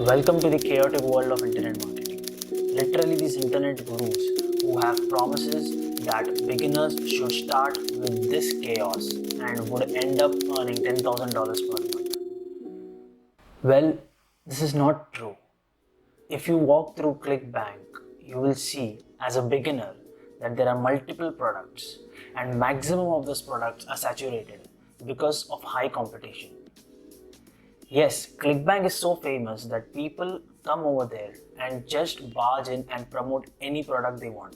Welcome to the chaotic world of internet marketing. Literally, these internet gurus who have promises that beginners should start with this chaos and would end up earning $10,000 per month. Well, this is not true. If you walk through ClickBank, you will see as a beginner that there are multiple products and maximum of those products are saturated because of high competition. Yes, ClickBank is so famous that people come over there and just barge in and promote any product they want.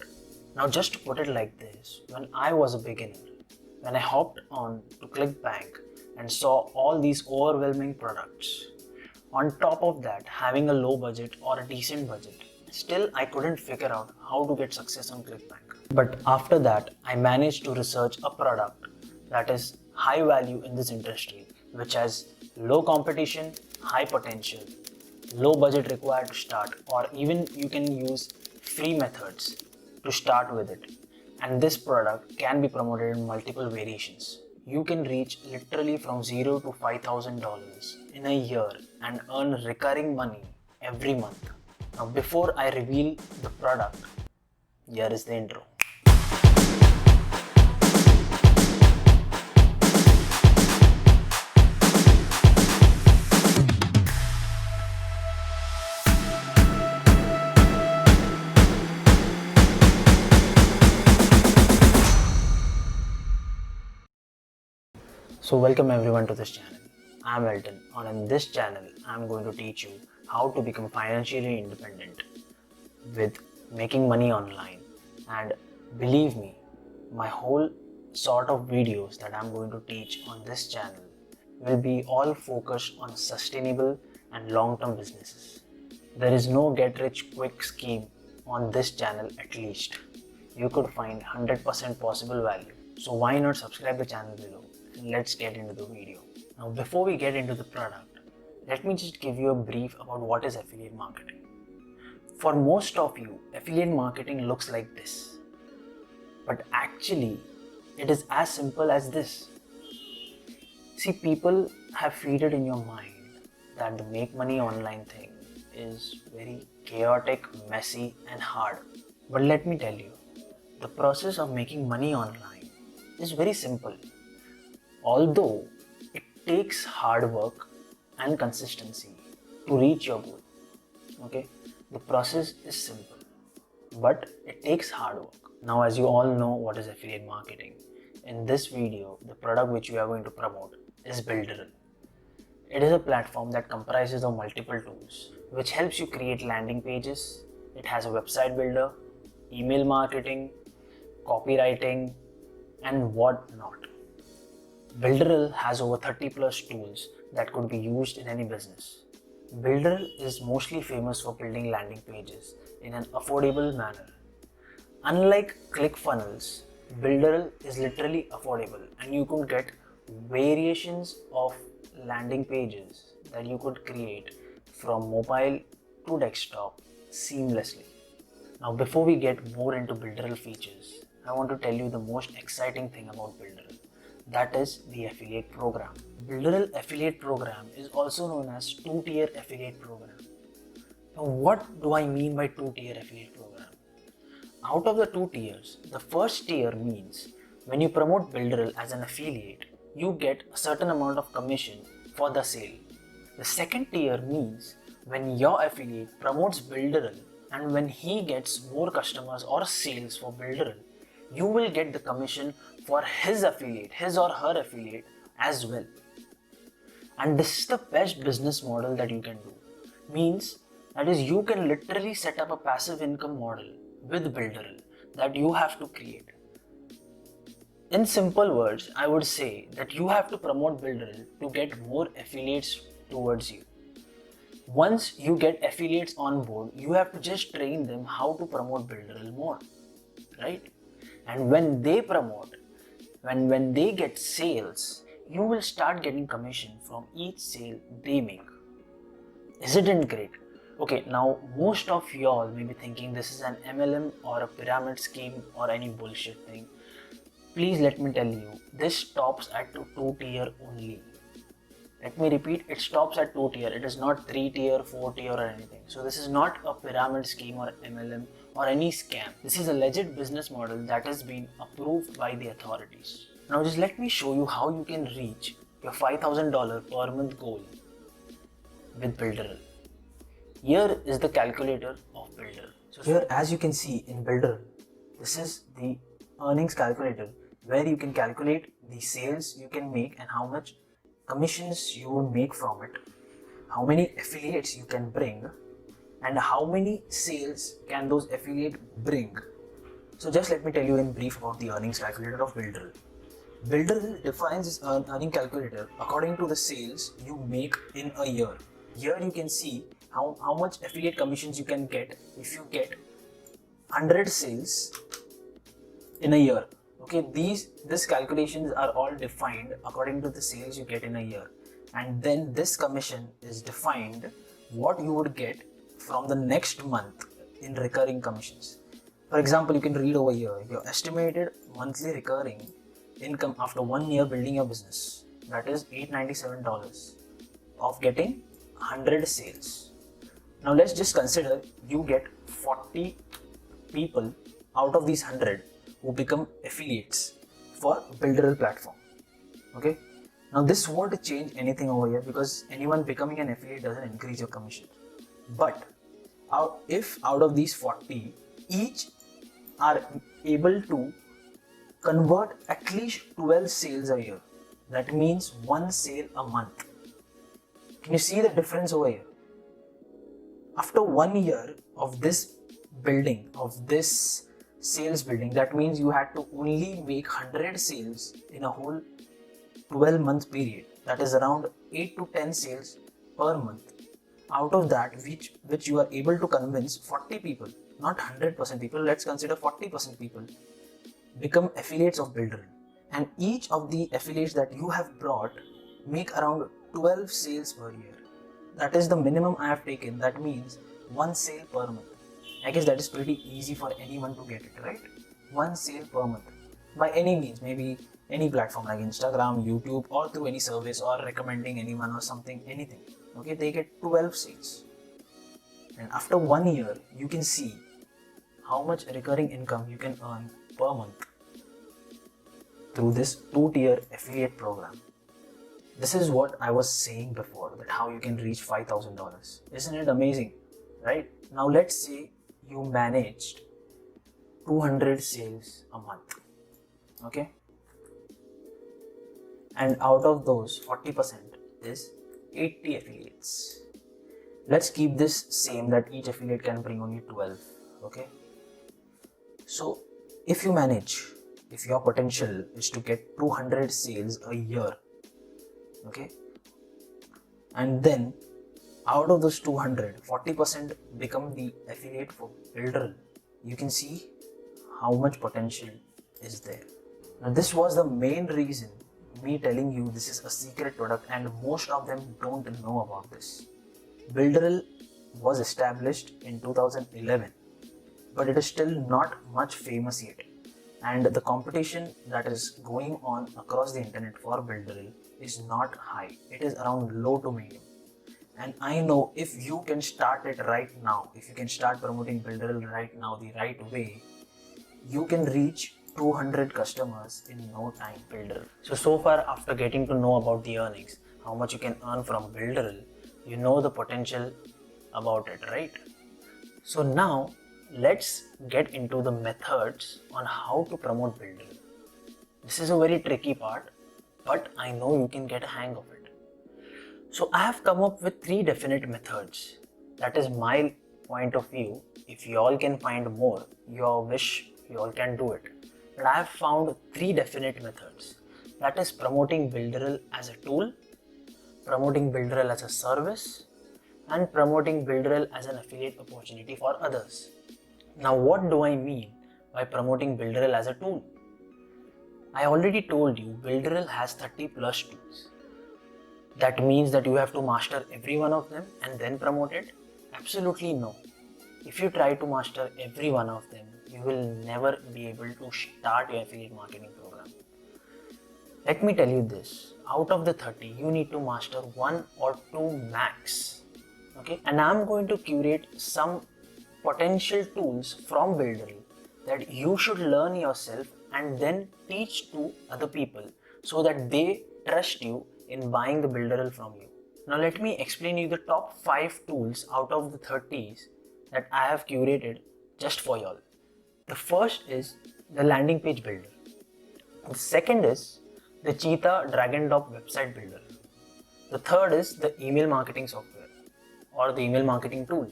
Now, just to put it like this, when I was a beginner, when I hopped on to ClickBank and saw all these overwhelming products, on top of that, having a low budget or a decent budget, still I couldn't figure out how to get success on ClickBank. But after that, I managed to research a product that is high value in this industry, which has low competition, high potential, low budget required to start, or even you can use free methods to start with it. And this product can be promoted in multiple variations. You can reach literally from $0 to $5,000 in a year and earn recurring money every month. Now, before I reveal the product, here is the intro. So welcome everyone to this channel. I'm Elton, and in this channel I'm going to teach you how to become financially independent with making money online. And believe me, my whole sort of videos that I'm going to teach on this channel will be all focused on sustainable and long-term businesses. There is no get rich quick scheme on this channel at least. You could find 100% possible value. So why not subscribe the channel below? Let's get into the video. Now, before we get into the product, let me just give you a brief about what is affiliate marketing. For most of you, affiliate marketing looks like this, but actually it is as simple as this. See, people have feeded in your mind that the make money online thing is very chaotic, messy and hard. But let me tell you, the process of making money online is very simple. Although it takes hard work and consistency to reach your goal. Okay, the process is simple, but it takes hard work. Now, as you all know what is affiliate marketing, in this video, the product which we are going to promote is Builderall. It is a platform that comprises of multiple tools, which helps you create landing pages. It has a website builder, email marketing, copywriting, and whatnot. Builderall has over 30 plus tools that could be used in any business. Builderall is mostly famous for building landing pages in an affordable manner. Unlike ClickFunnels, Builderall is literally affordable and you could get variations of landing pages that you could create from mobile to desktop seamlessly. Now, before we get more into Builderall features, I want to tell you the most exciting thing about Builderall. That is the affiliate program. Builderall affiliate program is also known as two-tier affiliate program. Now, what do I mean by two-tier affiliate program? Out of the two tiers, the first tier means when you promote Builderall as an affiliate, you get a certain amount of commission for the sale. The second tier means when your affiliate promotes Builderall and when he gets more customers or sales for Builderall, you will get the commission for his affiliate, his or her affiliate as well. And this is the best business model that you can do. Means that is, you can literally set up a passive income model with Builderall that you have to create. In simple words, I would say that you have to promote Builderall to get more affiliates towards you. Once you get affiliates on board, you have to just train them how to promote Builderall more, right? And when they promote, when they get sales, you will start getting commission from each sale they make. Isn't it great? Okay, now most of y'all may be thinking this is an MLM or a pyramid scheme or any bullshit thing. Please let me tell you, this stops at two tier only. Let me repeat, it stops at 2 tier. It is not 3 tier, 4 tier or anything. So this is not a pyramid scheme or MLM or any scam. This is a legit business model that has been approved by the authorities. Now just let me show you how you can reach your $5,000 per month goal with Builderall. Here is the calculator of Builderall. So here, as you can see in Builderall, this is the earnings calculator where you can calculate the sales you can make and how much commissions you will make from it, how many affiliates you can bring, and how many sales can those affiliates bring. So just let me tell you in brief about the earnings calculator of Builderall. Builderall defines its earning calculator according to the sales you make in a year. Here you can see how much affiliate commissions you can get if you get 100 sales in a year. Okay, these calculations are all defined according to the sales you get in a year, and then this commission is defined what you would get from the next month in recurring commissions. For example, you can read over here your estimated monthly recurring income after 1 year building your business, that is $897 of getting 100 sales. Now let's just consider you get 40 people out of these 100 who become affiliates for Builderall platform. Okay, now this won't change anything over here because anyone becoming an affiliate doesn't increase your commission. But if out of these 40 each are able to convert at least 12 sales a year, that means 1 sale a month. Can you see the difference over here? After 1 year of this building, of this sales building, that means you had to only make 100 sales in a whole 12-month period. That is around 8 to 10 sales per month. Out of that, which you are able to convince 40 people, not 100% people, let's consider 40% people become affiliates of Builderall. And each of the affiliates that you have brought make around 12 sales per year. That is the minimum I have taken. That means 1 sale per month. I guess that is pretty easy for anyone to get it, right? 1 sale per month. By any means, maybe any platform like Instagram, YouTube, or through any service or recommending anyone or something, anything. Okay, they get 12 sales. And after 1 year, you can see how much recurring income you can earn per month through this 2-tier affiliate program. This is what I was saying before, that how you can reach $5,000. Isn't it amazing, right? Now let's say you managed 200 sales a month, okay? And out of those, 40% is 80 affiliates. Let's keep this same, that each affiliate can bring only 12, okay? So if your potential is to get 200 sales a year, okay, and then out of those 200, 40% become the affiliate for Builderall, you can see how much potential is there. Now this was the main reason me telling you this is a secret product, and most of them don't know about this. Builderall was established in 2011, but it is still not much famous yet. And the competition that is going on across the internet for Builderall is not high. It is around low to medium. And I know if you can start it right now, if you can start promoting Builderall right now the right way, you can reach 200 customers in no time. Builderall. So far, after getting to know about the earnings, how much you can earn from Builderall, you know the potential about it, right? So now let's get into the methods on how to promote Builderall. This is a very tricky part, but I know you can get a hang of it. So I have come up with 3 definite methods. That is my point of view. If you all can find more, your wish, you all can do it. But I have found 3 definite methods. That is promoting Builderall as a tool, promoting Builderall as a service, and promoting Builderall as an affiliate opportunity for others. Now what do I mean by promoting Builderall as a tool? I already told you Builderall has 30 plus tools. That means that you have to master every one of them and then promote it? Absolutely no. If you try to master every one of them, you will never be able to start your affiliate marketing program. Let me tell you this, out of the 30, you need to master 1 or 2 max. Okay, and I'm going to curate some potential tools from Builderall that you should learn yourself and then teach to other people so that they trust you in buying the Builderall from you. Now let me explain you the top 5 tools out of the 30s that I have curated just for y'all. The first is the landing page builder. The second is the Cheetah drag and drop website builder. The third is the email marketing software or the email marketing tool.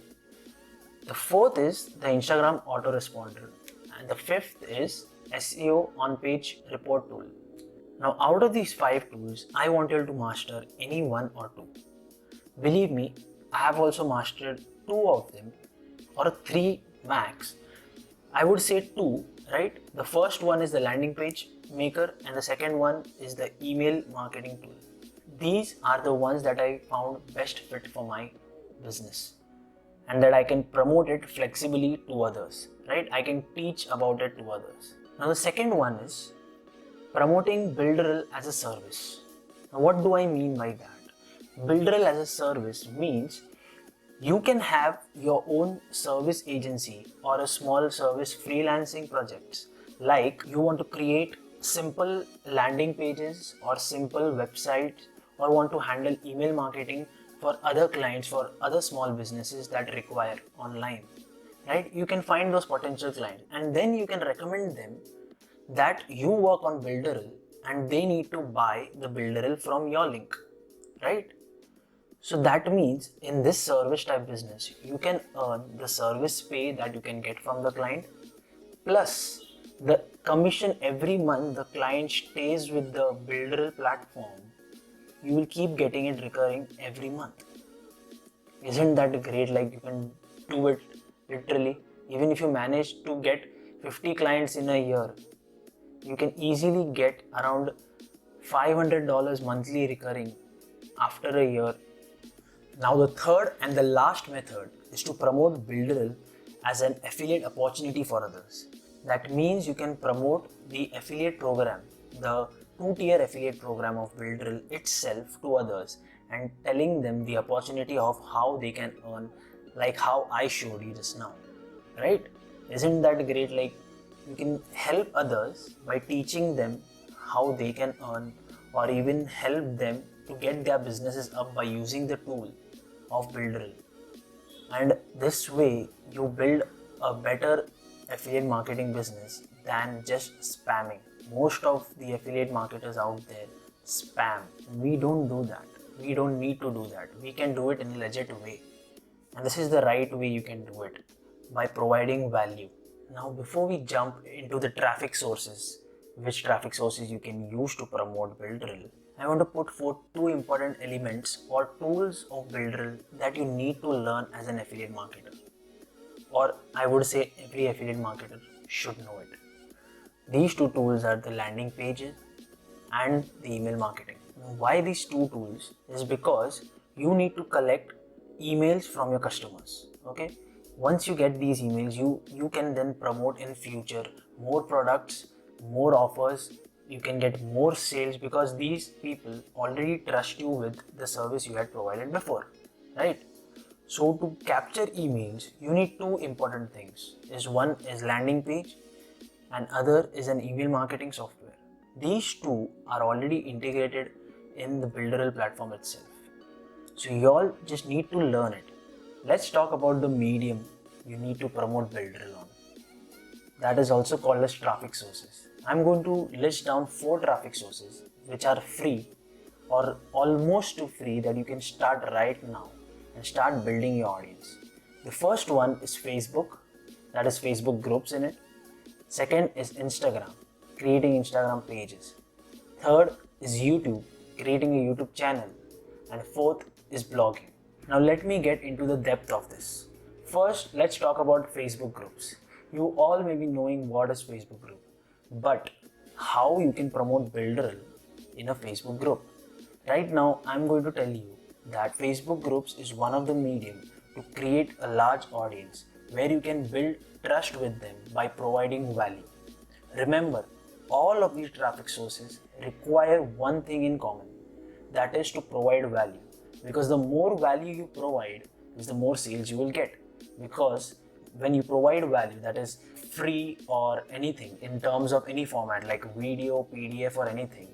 The fourth is the Instagram autoresponder. And the fifth is SEO on-page report tool. Now out of these 5 tools, I want you to master any 1 or 2. Believe me, I have also mastered 2 of them or 3 max. I would say 2, right? The first one is the landing page maker and the second one is the email marketing tool. These are the ones that I found best fit for my business and that I can promote it flexibly to others, right? I can teach about it to others. Now the second one is promoting Builderall as a service. Now what do I mean by that? Builderall as a service means you can have your own service agency or a small service freelancing projects. Like you want to create simple landing pages or simple websites or want to handle email marketing for other clients, for other small businesses that require online, right? You can find those potential clients and then you can recommend them that you work on Builderall and they need to buy the Builderall from your link, right? So that means in this service type business, you can earn the service pay that you can get from the client plus the commission every month the client stays with the Builderall platform. You will keep getting it recurring every month. Isn't that great? Like you can do it literally. Even if you manage to get 50 clients in a year, you can easily get around $500 monthly recurring after a year. Now the third and the last method is to promote Builderall as an affiliate opportunity for others. That means you can promote the affiliate program, the 2-tier affiliate program of Builderall itself to others and telling them the opportunity of how they can earn, like how I showed you just now, right? Isn't that great? Like you can help others by teaching them how they can earn or even help them to get their businesses up by using the tool of Builderall. And this way you build a better affiliate marketing business than just spamming. Most of the affiliate marketers out there spam. We don't do that. We don't need to do that. We can do it in a legit way. And this is the right way you can do it, by providing value. Now before we jump into the traffic sources, which traffic sources you can use to promote Builderall, I want to put forth 2 important elements or tools of Builderall that you need to learn as an affiliate marketer. Or I would say every affiliate marketer should know it. These 2 tools are the landing pages and the email marketing. Why these 2 tools is because you need to collect emails from your customers. Okay, once you get these emails, you can then promote in future more products, more offers. You can get more sales because these people already trust you with the service you had provided before, right? So to capture emails, you need 2 important things. One is landing page and other is an email marketing software. These 2 are already integrated in the Builderall platform itself. So you all just need to learn it. Let's talk about the medium you need to promote Builderall on. That is also called as traffic sources. I'm going to list down 4 traffic sources which are free or almost to free that you can start right now and start building your audience. The first one is Facebook, that is Facebook groups in it. Second is Instagram, creating Instagram pages. Third is YouTube, creating a YouTube channel. And fourth is blogging. Now let me get into the depth of this. First, let's talk about Facebook groups. You all may be knowing what is Facebook group, but how you can promote Builderall in a Facebook group. Right now, I'm going to tell you that Facebook groups is one of the medium to create a large audience where you can build trust with them by providing value. Remember, All of these traffic sources require one thing in common, that is to provide value. Because the more value you provide is the more sales you will get. Because when you provide value that is free or anything in terms of any format like video, PDF or anything,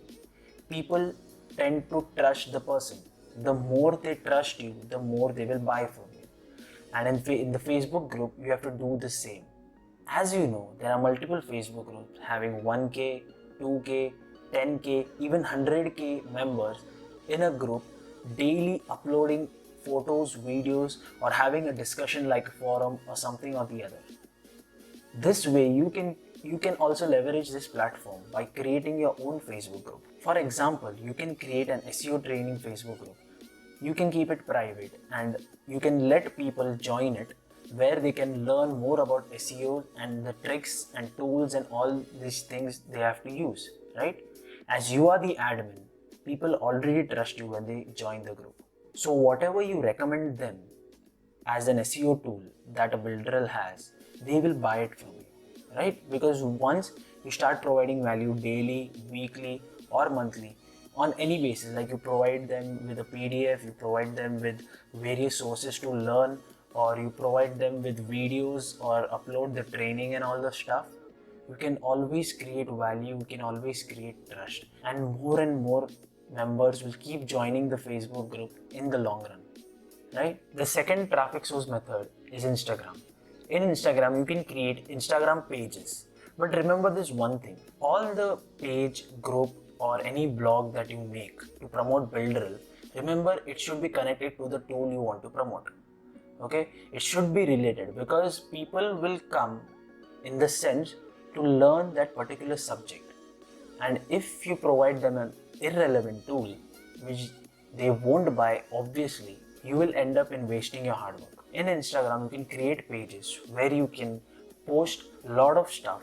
people tend to trust the person. The more they trust you, the more they will buy from you. And in the Facebook group, you have to do the same. As you know, there are multiple Facebook groups having 1K, 2K, 10K, even 100K members in a group, daily uploading photos, videos, or having a discussion like a forum or something or the other. This way you can also leverage this platform by creating your own Facebook group. For example, you can create an SEO training Facebook group. You can keep it private and you can let people join it where they can learn more about SEO and the tricks and tools and all these things they have to use, right? As you are the admin, people already trust you when they join the group. So whatever you recommend them as an SEO tool that a Builderall has, they will buy it from you, right? Because once you start providing value daily, weekly, or monthly on any basis, like you provide them with a PDF, you provide them with various sources to learn, or you provide them with videos or upload the training and all the stuff, you can always create value, you can always create trust, and more members will keep joining the Facebook group in the long run, right? The second traffic source method is Instagram. In Instagram, you can create Instagram pages. But remember this one thing, all the page, group, or any blog that you make to promote Builderall, remember it should be connected to the tool you want to promote. Okay, it should be related because people will come in the sense to learn that particular subject. And if you provide them an irrelevant tool which they won't buy, obviously you will end up in wasting your hard work. In Instagram, you can create pages where you can post a lot of stuff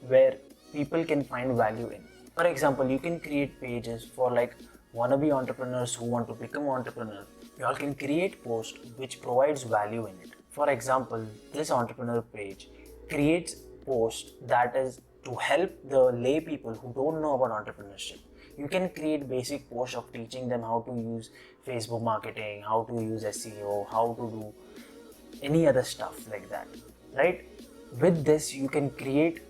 where people can find value in. For example, you can create pages for like wannabe entrepreneurs who want to become entrepreneur. You all can create posts which provides value in it. For example, this entrepreneur page creates posts that is to help the lay people who don't know about entrepreneurship. You can create basic posts of teaching them how to use Facebook marketing, how to use SEO, how to do any other stuff like that, right? With this, you can create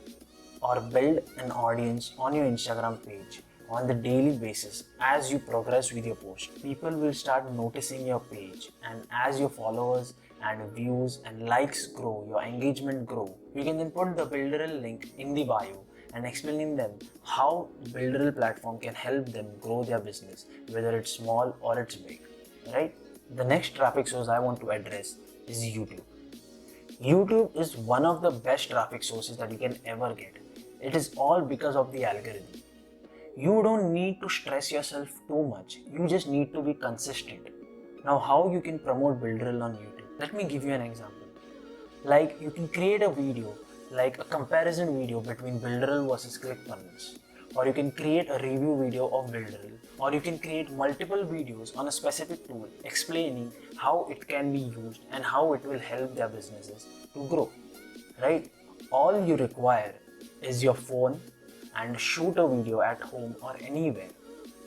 or build an audience on your Instagram page on the daily basis. As you progress with your post, people will start noticing your page, and as your followers and views and likes grow, your engagement grow, you can then put the Builderall link in the bio and explaining them how Builderall platform can help them grow their business, whether it's small or it's big, right? The next traffic source I want to address is YouTube. YouTube is one of the best traffic sources that you can ever get. It is all because of the algorithm. You don't need to stress yourself too much. You just need to be consistent. Now, how you can promote Builderall on YouTube? Let me give you an example. Like you can create a video, like a comparison video between Builderall versus ClickFunnels, or you can create a review video of Builderall, or you can create multiple videos on a specific tool explaining how it can be used and how it will help their businesses to grow, right? All you require is your phone and shoot a video at home or anywhere,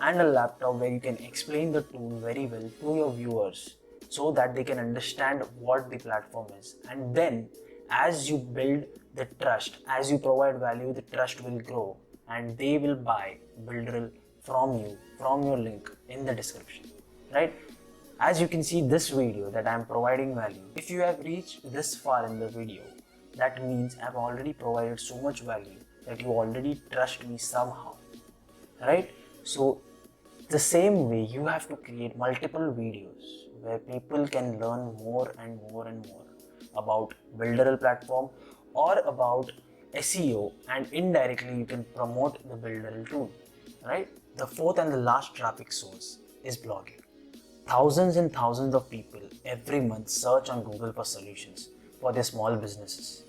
and a laptop where you can explain the tool very well to your viewers so that they can understand what the platform is. And then as you build the trust, as you provide value, the trust will grow and they will buy Builderall from you, from your link in the description, right? As you can see this video that I am providing value. If you have reached this far in the video, that means I have already provided so much value that you already trust me somehow, right? So the same way you have to create multiple videos where people can learn more and more and more about Builderall platform or about SEO, and indirectly you can promote the Builderall tool, right? The fourth and the last traffic source is blogging. Thousands and thousands of people every month search on Google for solutions for their small businesses,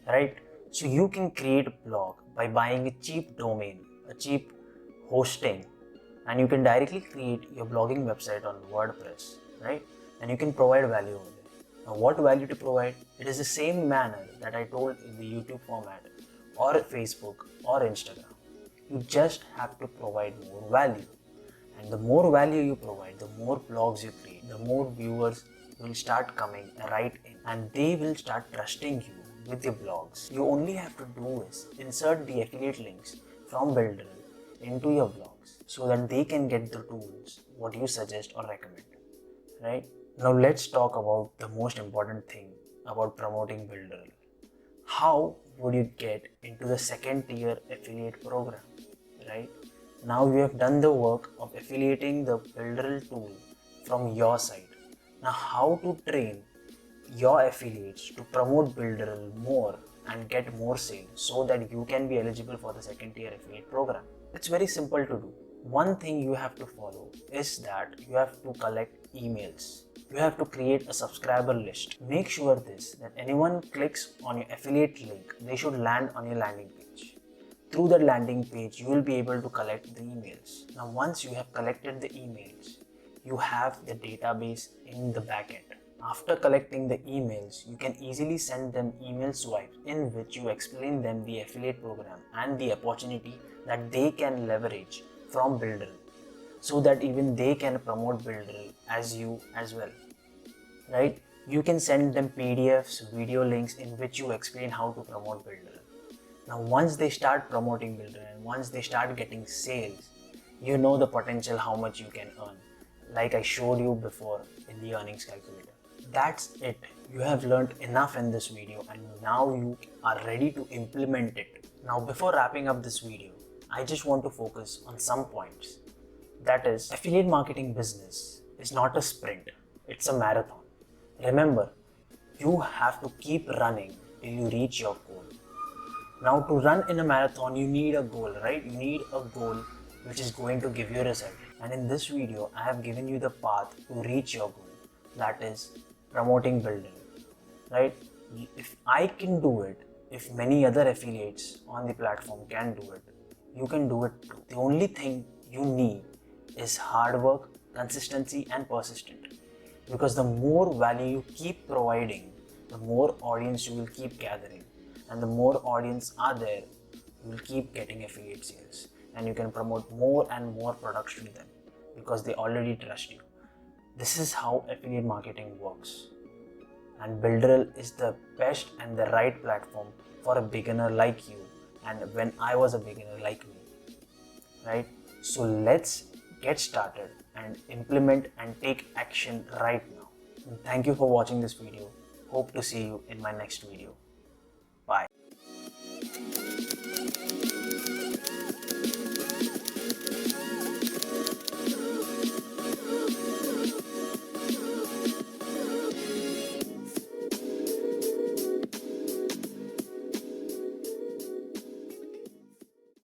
right? So you can create a blog by buying a cheap domain, a cheap hosting, and you can directly create your blogging website on WordPress, right? And you can provide value over there. Now, what value to provide? It is the same manner that I told in the YouTube format or Facebook or Instagram. You just have to provide more value. And the more value you provide, the more blogs you create, the more viewers will start coming right in and they will start trusting you with your blogs. You only have to do is insert the affiliate links from Builderall into your blogs so that they can get the tools what you suggest or recommend. Right? Now let's talk about the most important thing about promoting Builderall. How would you get into the second tier affiliate program? Right? Now you have done the work of affiliating the Builderall tool from your side. Now how to train your affiliates to promote Builderall more and get more sales so that you can be eligible for the second tier affiliate program. It's very simple to do. One thing you have to follow is that you have to collect emails. You have to create a subscriber list. Make sure that anyone clicks on your affiliate link, they should land on your landing page. Through that landing page, you will be able to collect the emails. Now, once you have collected the emails, you have the database in the backend. After collecting the emails, you can easily send them email swipes in which you explain them the affiliate program and the opportunity that they can leverage from Builderall so that even they can promote Builderall as you as well. Right? You can send them PDFs, video links in which you explain how to promote Builderall. Now, once they start promoting Builderall and once they start getting sales, you know the potential how much you can earn, like I showed you before in the earnings calculator. That's it. You have learned enough in this video and now you are ready to implement it. Now, before wrapping up this video, I just want to focus on some points. That is, affiliate marketing business is not a sprint, it's a marathon. Remember, you have to keep running till you reach your goal. Now, to run in a marathon, you need a goal, right? You need a goal which is going to give you a result. And in this video, I have given you the path to reach your goal. That is promoting Builderall, right? If I can do it, if many other affiliates on the platform can do it, you can do it too. The only thing you need is hard work, consistency, and persistence. Because the more value you keep providing, the more audience you will keep gathering. And the more audience are there, you will keep getting affiliate sales. And you can promote more and more products to them because they already trust you. This is how affiliate marketing works. And Builderall is the best and the right platform for a beginner like you and when I was a beginner like me. Right? So let's get started and implement and take action right now. And thank you for watching this video. Hope to see you in my next video. Bye.